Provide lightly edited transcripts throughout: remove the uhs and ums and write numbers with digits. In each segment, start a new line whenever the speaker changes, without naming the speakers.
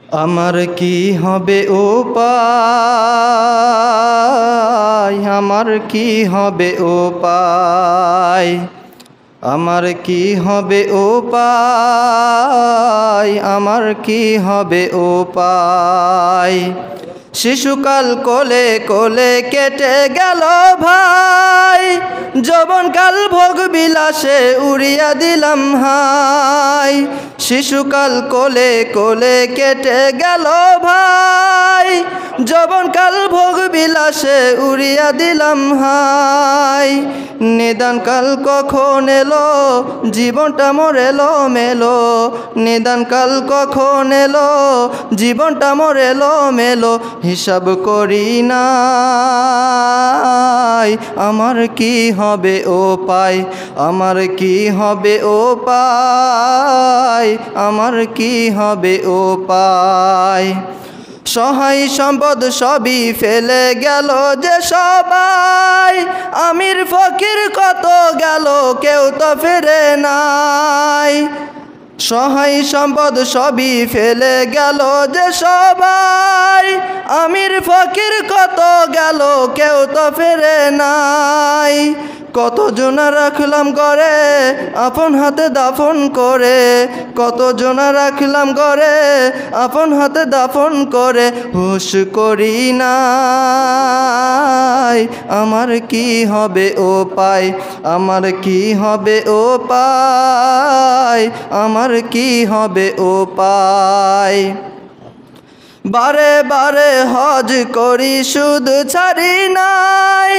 আমার কি হবে উপায়, আমার কি হবে উপায়, আমার কি হবে উপায়, আমার কি হবে উপায়। শিশুকাল কোলে কোলে কেটে গেল ভাই, যৌবনকাল ভোগ বিলাসে উড়িয়া দিলাম হাই। শিশুকাল কোলে কোলে কেটে গেল ভাই, যৌবনকাল ভোগ বিলাসে উড়িয়া দিলাম হাই। নিদানকাল কখন এলো, জীবনটা মোর এলো মেলো। নিদানকাল কখন এলো, জীবনটা মোর এলো মেলো। হিসাব করি নাই, আমার কি হবে উপায়, আমার কি হবে উপায়, আমার কি হবে উপায়। সহায় সম্পদ সবই ফেলে গেল যে সবাই, আমির ফকির কত গেল কেউ তো ফেরে নাই। সহায় সম্পদ সবই ফেলে গেল যে সবাই, আমির ফকির কত গেল কেউ তো ফেরে নাই। কত জনা রাখলাম ঘরে আপন হাতে দাফন করে, কত জনা রাখলাম ঘরে আপন হাতে দাফন করে। হুঁশ করি নাই, আমার কি হবে উপায়, আমার কি হবে উপায়, আমার কি হবে উপায়। বারে বারে হজ করি সুদ ছাড়ি নাই,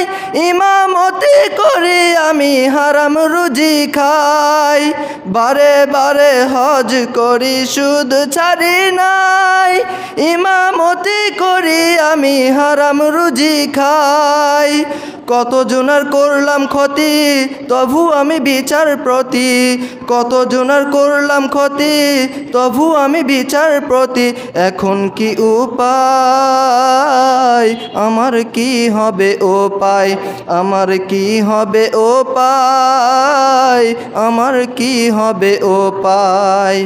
ইমামতি করি আমি হারাম রুজি খাই। বারে বারে হজ করি সুদ ছাড়ি নাই, ইমামতি করি আমি হারাম রুজি খাই। কত জনার করলাম ক্ষতি তবু আমি বিচার প্রতি, কত জনার করলাম ক্ষতি তবু আমি বিচার প্রতি। এখন কি উপায়, আমার কি হবে উপায়, আমার কি হবে উপায়, আমার কি হবে উপায়।